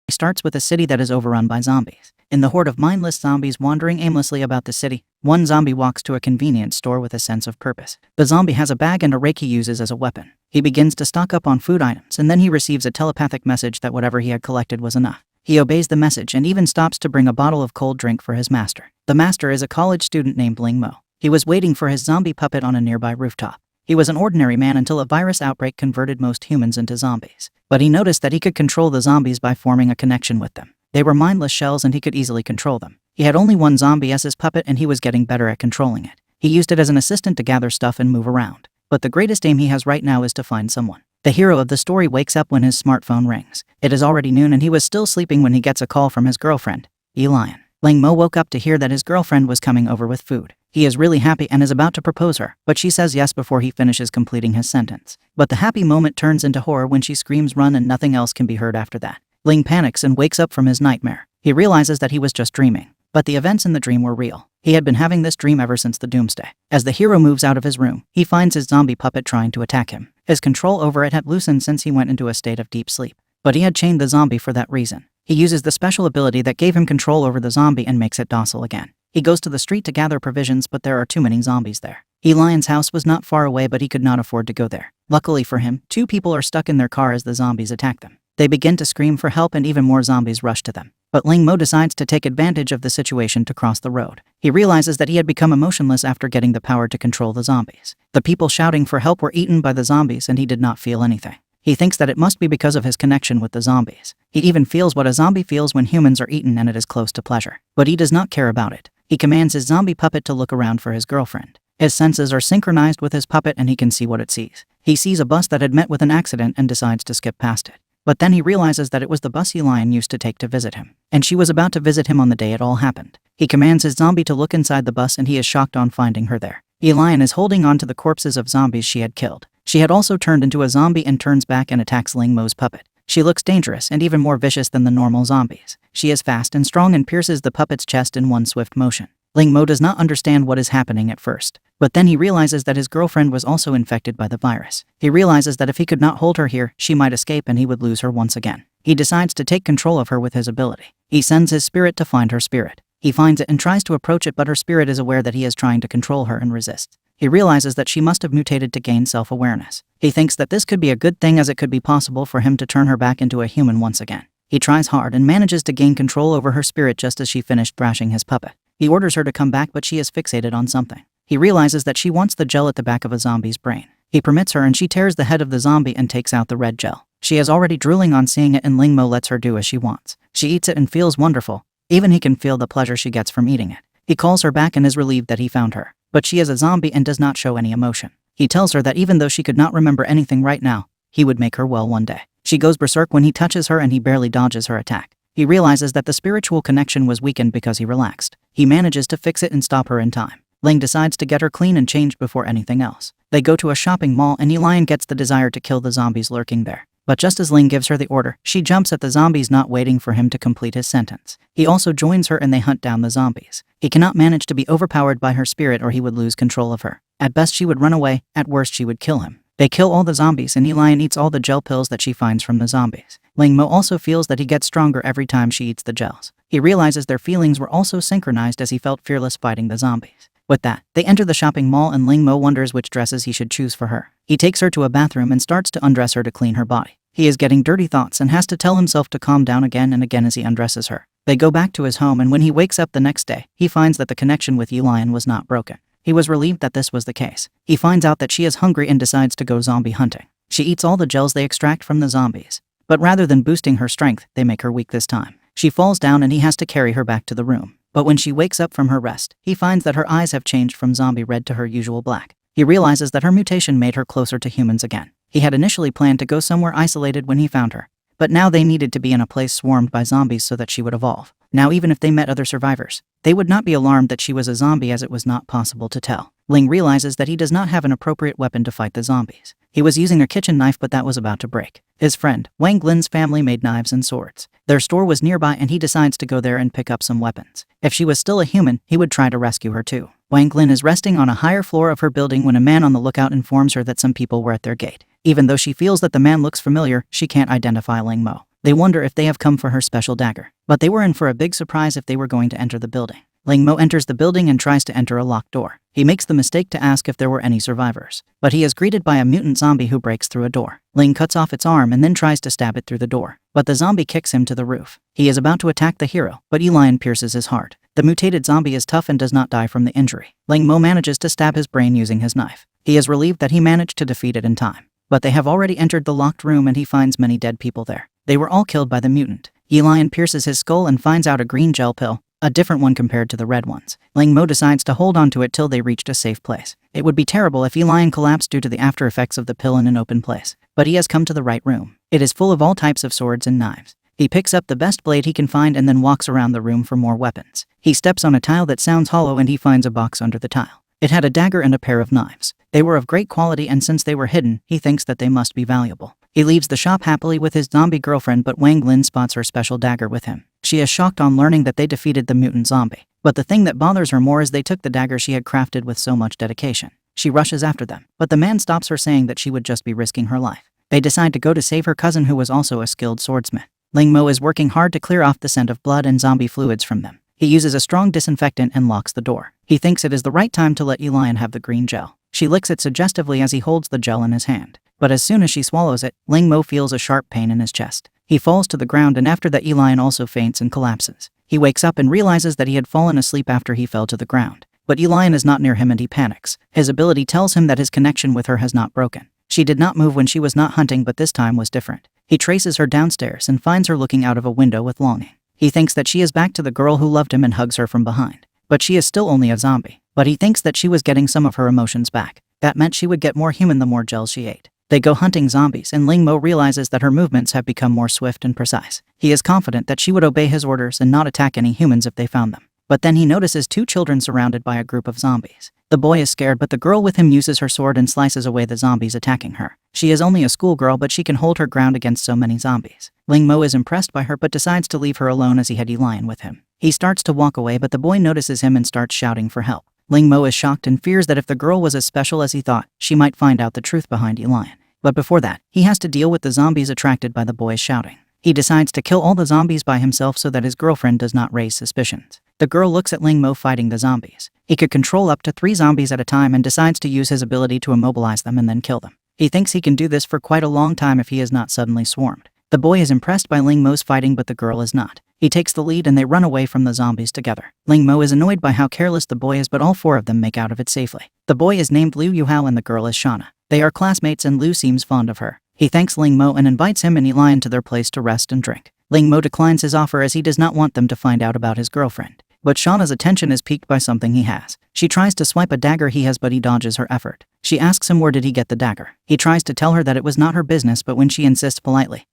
starts with a city that is overrun by zombies. In the horde of mindless zombies wandering aimlessly about the city, one zombie walks to a convenience store with a sense of purpose. The zombie has a bag and a rake he uses as a weapon. He begins to stock up on food items, and then he receives a telepathic message that whatever he had collected was enough. He obeys the message and even stops to bring a bottle of cold drink for his master. The master is a college student named Ling Mo. He was waiting for his zombie puppet on a nearby rooftop. He was an ordinary man until a virus outbreak converted most humans into zombies. But he noticed that he could control the zombies by forming a connection with them. They were mindless shells and he could easily control them. He had only one zombie as his puppet and he was getting better at controlling it. He used it as an assistant to gather stuff and move around. But the greatest aim he has right now is to find someone. The hero of the story wakes up when his smartphone rings. It is already noon and he was still sleeping when he gets a call from his girlfriend, Elian. Ling Mo woke up to hear that his girlfriend was coming over with food. He is really happy and is about to propose her, but she says yes before he finishes completing his sentence. But the happy moment turns into horror when she screams run and nothing else can be heard after that. Ling panics and wakes up from his nightmare. He realizes that he was just dreaming, but the events in the dream were real. He had been having this dream ever since the doomsday. As the hero moves out of his room, he finds his zombie puppet trying to attack him. His control over it had loosened since he went into a state of deep sleep. But he had chained the zombie for that reason. He uses the special ability that gave him control over the zombie and makes it docile again. He goes to the street to gather provisions, but there are too many zombies there. Elian's house was not far away, but he could not afford to go there. Luckily for him, two people are stuck in their car as the zombies attack them. They begin to scream for help and even more zombies rush to them. But Ling Mo decides to take advantage of the situation to cross the road. He realizes that he had become emotionless after getting the power to control the zombies. The people shouting for help were eaten by the zombies and he did not feel anything. He thinks that it must be because of his connection with the zombies. He even feels what a zombie feels when humans are eaten and it is close to pleasure. But he does not care about it. He commands his zombie puppet to look around for his girlfriend. His senses are synchronized with his puppet and he can see what it sees. He sees a bus that had met with an accident and decides to skip past it. But then he realizes that it was the bus Elian used to take to visit him. And she was about to visit him on the day it all happened. He commands his zombie to look inside the bus and he is shocked on finding her there. Elian is holding on to the corpses of zombies she had killed. She had also turned into a zombie and turns back and attacks Ling Mo's puppet. She looks dangerous and even more vicious than the normal zombies. She is fast and strong and pierces the puppet's chest in one swift motion. Ling Mo does not understand what is happening at first, but then he realizes that his girlfriend was also infected by the virus. He realizes that if he could not hold her here, she might escape and he would lose her once again. He decides to take control of her with his ability. He sends his spirit to find her spirit. He finds it and tries to approach it, but her spirit is aware that he is trying to control her and resists. He realizes that she must have mutated to gain self-awareness. He thinks that this could be a good thing as it could be possible for him to turn her back into a human once again. He tries hard and manages to gain control over her spirit just as she finished thrashing his puppet. He orders her to come back, but she is fixated on something. He realizes that she wants the gel at the back of a zombie's brain. He permits her and she tears the head of the zombie and takes out the red gel. She is already drooling on seeing it and Ling Mo lets her do as she wants. She eats it and feels wonderful. Even he can feel the pleasure she gets from eating it. He calls her back and is relieved that he found her. But she is a zombie and does not show any emotion. He tells her that even though she could not remember anything right now, he would make her well one day. She goes berserk when he touches her and he barely dodges her attack. He realizes that the spiritual connection was weakened because he relaxed. He manages to fix it and stop her in time. Ling decides to get her clean and changed before anything else. They go to a shopping mall and Elian gets the desire to kill the zombies lurking there. But just as Ling gives her the order, she jumps at the zombies, not waiting for him to complete his sentence. He also joins her and they hunt down the zombies. He cannot manage to be overpowered by her spirit or he would lose control of her. At best she would run away, at worst she would kill him. They kill all the zombies and Elian eats all the gel pills that she finds from the zombies. Ling Mo also feels that he gets stronger every time she eats the gels. He realizes their feelings were also synchronized as he felt fearless fighting the zombies. With that, they enter the shopping mall and Ling Mo wonders which dresses he should choose for her. He takes her to a bathroom and starts to undress her to clean her body. He is getting dirty thoughts and has to tell himself to calm down again and again as he undresses her. They go back to his home and when he wakes up the next day, he finds that the connection with Elian was not broken. He was relieved that this was the case. He finds out that she is hungry and decides to go zombie hunting. She eats all the gels they extract from the zombies. But rather than boosting her strength, they make her weak this time. She falls down and he has to carry her back to the room. But when she wakes up from her rest, he finds that her eyes have changed from zombie red to her usual black. He realizes that her mutation made her closer to humans again. He had initially planned to go somewhere isolated when he found her. But now they needed to be in a place swarmed by zombies so that she would evolve. Now even if they met other survivors, they would not be alarmed that she was a zombie as it was not possible to tell. Ling realizes that he does not have an appropriate weapon to fight the zombies. He was using a kitchen knife but that was about to break. His friend, Wang Lin's family made knives and swords. Their store was nearby and he decides to go there and pick up some weapons. If she was still a human, he would try to rescue her too. Wang Lin is resting on a higher floor of her building when a man on the lookout informs her that some people were at their gate. Even though she feels that the man looks familiar, she can't identify Ling Mo. They wonder if they have come for her special dagger, but they were in for a big surprise if they were going to enter the building. Ling Mo enters the building and tries to enter a locked door. He makes the mistake to ask if there were any survivors, but he is greeted by a mutant zombie who breaks through a door. Ling cuts off its arm and then tries to stab it through the door, but the zombie kicks him to the roof. He is about to attack the hero, but Elian pierces his heart. The mutated zombie is tough and does not die from the injury. Ling Mo manages to stab his brain using his knife. He is relieved that he managed to defeat it in time, but they have already entered the locked room and he finds many dead people there. They were all killed by the mutant. Elian pierces his skull and finds out a green gel pill, a different one compared to the red ones. Ling Mo decides to hold on to it till they reached a safe place. It would be terrible if Elian collapsed due to the after effects of the pill in an open place, but he has come to the right room. It is full of all types of swords and knives. He picks up the best blade he can find and then walks around the room for more weapons. He steps on a tile that sounds hollow and he finds a box under the tile. It had a dagger and a pair of knives. They were of great quality and since they were hidden, he thinks that they must be valuable. He leaves the shop happily with his zombie girlfriend, but Wang Lin spots her special dagger with him. She is shocked on learning that they defeated the mutant zombie. But the thing that bothers her more is they took the dagger she had crafted with so much dedication. She rushes after them, but the man stops her saying that she would just be risking her life. They decide to go to save her cousin who was also a skilled swordsmith. Ling Mo is working hard to clear off the scent of blood and zombie fluids from them. He uses a strong disinfectant and locks the door. He thinks it is the right time to let Elian have the green gel. She licks it suggestively as he holds the gel in his hand. But as soon as she swallows it, Ling Mo feels a sharp pain in his chest. He falls to the ground and after that Elian also faints and collapses. He wakes up and realizes that he had fallen asleep after he fell to the ground. But Elian is not near him and he panics. His ability tells him that his connection with her has not broken. She did not move when she was not hunting, but this time was different. He traces her downstairs and finds her looking out of a window with longing. He thinks that she is back to the girl who loved him and hugs her from behind. But she is still only a zombie. But he thinks that she was getting some of her emotions back. That meant she would get more human the more gels she ate. They go hunting zombies and Ling Mo realizes that her movements have become more swift and precise. He is confident that she would obey his orders and not attack any humans if they found them. But then he notices two children surrounded by a group of zombies. The boy is scared, but the girl with him uses her sword and slices away the zombies attacking her. She is only a schoolgirl, but she can hold her ground against so many zombies. Ling Mo is impressed by her but decides to leave her alone as he had Elian with him. He starts to walk away, but the boy notices him and starts shouting for help. Ling Mo is shocked and fears that if the girl was as special as he thought, she might find out the truth behind Elian. But before that, he has to deal with the zombies attracted by the boy's shouting. He decides to kill all the zombies by himself so that his girlfriend does not raise suspicions. The girl looks at Ling Mo fighting the zombies. He could control up to 3 zombies at a time and decides to use his ability to immobilize them and then kill them. He thinks he can do this for quite a long time if he is not suddenly swarmed. The boy is impressed by Ling Mo's fighting, but the girl is not. He takes the lead and they run away from the zombies together. Ling Mo is annoyed by how careless the boy is, but all 4 of them make out of it safely. The boy is named Liu Yuhao and the girl is Shana. They are classmates and Liu seems fond of her. He thanks Ling Mo and invites him and Elian to their place to rest and drink. Ling Mo declines his offer as he does not want them to find out about his girlfriend. But Shana's attention is piqued by something he has. She tries to swipe a dagger he has, but he dodges her effort. She asks him where did he get the dagger. He tries to tell her that it was not her business, but when she insists politely,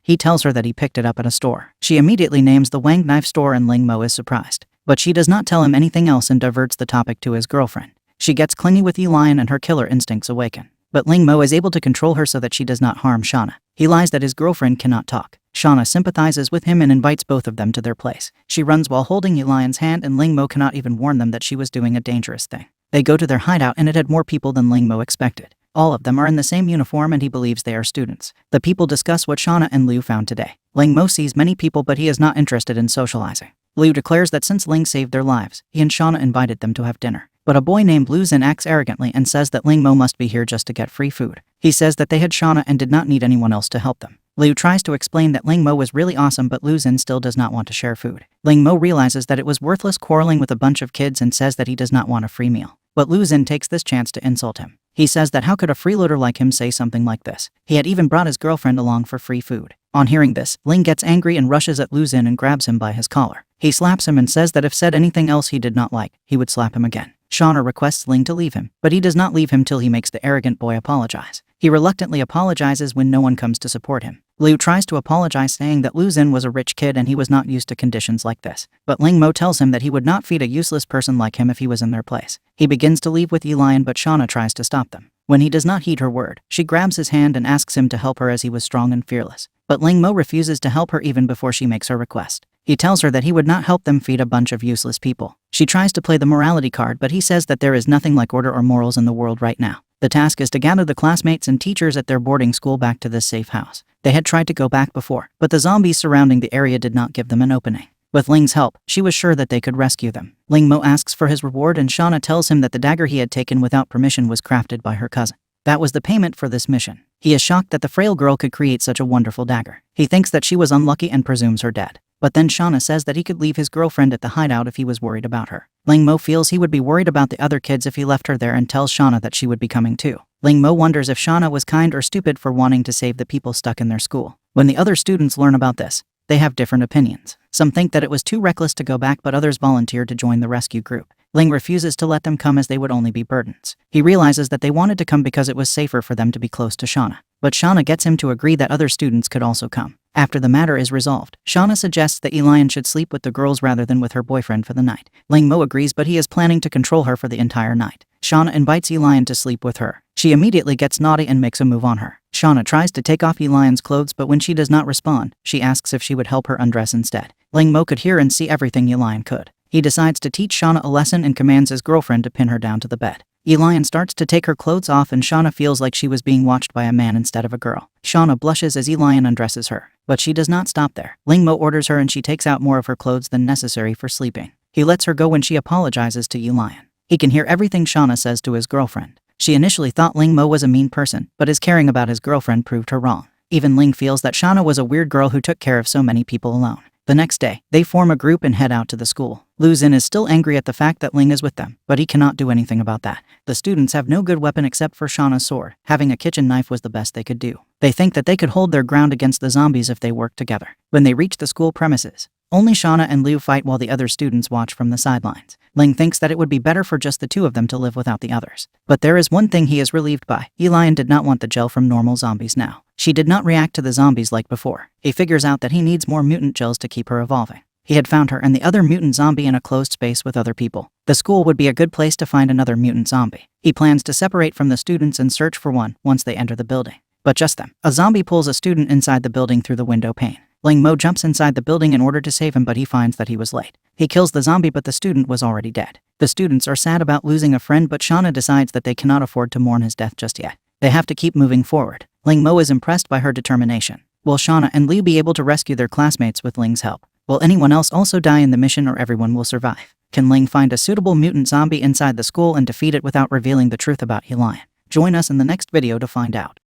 he tells her that he picked it up at a store. She immediately names the Wang knife store and Ling Mo is surprised. But she does not tell him anything else and diverts the topic to his girlfriend. She gets clingy with Elian and her killer instincts awaken. But Ling Mo is able to control her so that she does not harm Shana. He lies that his girlfriend cannot talk. Shana sympathizes with him and invites both of them to their place. She runs while holding Elian's hand and Ling Mo cannot even warn them that she was doing a dangerous thing. They go to their hideout and it had more people than Ling Mo expected. All of them are in the same uniform and he believes they are students. The people discuss what Shana and Liu found today. Ling Mo sees many people, but he is not interested in socializing. Liu declares that since Ling saved their lives, he and Shana invited them to have dinner. But a boy named Lu Zin acts arrogantly and says that Ling Mo must be here just to get free food. He says that they had Shana and did not need anyone else to help them. Liu tries to explain that Ling Mo was really awesome, but Lu Zin still does not want to share food. Ling Mo realizes that it was worthless quarreling with a bunch of kids and says that he does not want a free meal. But Lu Zin takes this chance to insult him. He says that how could a freeloader like him say something like this? He had even brought his girlfriend along for free food. On hearing this, Ling gets angry and rushes at Lu Zin and grabs him by his collar. He slaps him and says that if said anything else he did not like, he would slap him again. Shana requests Ling to leave him, but he does not leave him till he makes the arrogant boy apologize. He reluctantly apologizes when no one comes to support him. Liu tries to apologize, saying that Lu Zin was a rich kid and he was not used to conditions like this. But Ling Mo tells him that he would not feed a useless person like him if he was in their place. He begins to leave with Elian, but Shana tries to stop them. When he does not heed her word, she grabs his hand and asks him to help her as he was strong and fearless. But Ling Mo refuses to help her even before she makes her request. He tells her that he would not help them feed a bunch of useless people. She tries to play the morality card, but he says that there is nothing like order or morals in the world right now. The task is to gather the classmates and teachers at their boarding school back to this safe house. They had tried to go back before, but the zombies surrounding the area did not give them an opening. With Ling's help, she was sure that they could rescue them. Ling Mo asks for his reward and Shana tells him that the dagger he had taken without permission was crafted by her cousin. That was the payment for this mission. He is shocked that the frail girl could create such a wonderful dagger. He thinks that she was unlucky and presumes her dead. But then Shana says that he could leave his girlfriend at the hideout if he was worried about her. Ling Mo feels he would be worried about the other kids if he left her there and tells Shana that she would be coming too. Ling Mo wonders if Shana was kind or stupid for wanting to save the people stuck in their school. When the other students learn about this, they have different opinions. Some think that it was too reckless to go back, but others volunteered to join the rescue group. Ling refuses to let them come as they would only be burdens. He realizes that they wanted to come because it was safer for them to be close to Shana. But Shana gets him to agree that other students could also come. After the matter is resolved, Shana suggests that Elian should sleep with the girls rather than with her boyfriend for the night. Ling Mo agrees, but he is planning to control her for the entire night. Shana invites Elian to sleep with her. She immediately gets naughty and makes a move on her. Shana tries to take off Elian's clothes, but when she does not respond, she asks if she would help her undress instead. Ling Mo could hear and see everything Elian could. He decides to teach Shana a lesson and commands his girlfriend to pin her down to the bed. Elian starts to take her clothes off and Shana feels like she was being watched by a man instead of a girl. Shana blushes as Elian undresses her, but she does not stop there. Ling Mo orders her and she takes out more of her clothes than necessary for sleeping. He lets her go when she apologizes to Elian. He can hear everything Shana says to his girlfriend. She initially thought Ling Mo was a mean person, but his caring about his girlfriend proved her wrong. Even Ling feels that Shana was a weird girl who took care of so many people alone. The next day, they form a group and head out to the school. Lu Xin is still angry at the fact that Ling is with them, but he cannot do anything about that. The students have no good weapon except for Shana's sword. Having a kitchen knife was the best they could do. They think that they could hold their ground against the zombies if they worked together. When they reach the school premises, only Shana and Liu fight while the other students watch from the sidelines. Ling thinks that it would be better for just the two of them to live without the others. But there is one thing he is relieved by. Elian did not want the gel from normal zombies now. She did not react to the zombies like before. He figures out that he needs more mutant gels to keep her evolving. He had found her and the other mutant zombie in a closed space with other people. The school would be a good place to find another mutant zombie. He plans to separate from the students and search for one once they enter the building. But just then, a zombie pulls a student inside the building through the window pane. Ling Mo jumps inside the building in order to save him, but he finds that he was late. He kills the zombie, but the student was already dead. The students are sad about losing a friend, but Shana decides that they cannot afford to mourn his death just yet. They have to keep moving forward. Ling Mo is impressed by her determination. Will Shana and Liu be able to rescue their classmates with Ling's help? Will anyone else also die in the mission, or everyone will survive? Can Ling find a suitable mutant zombie inside the school and defeat it without revealing the truth about Elian? Join us in the next video to find out.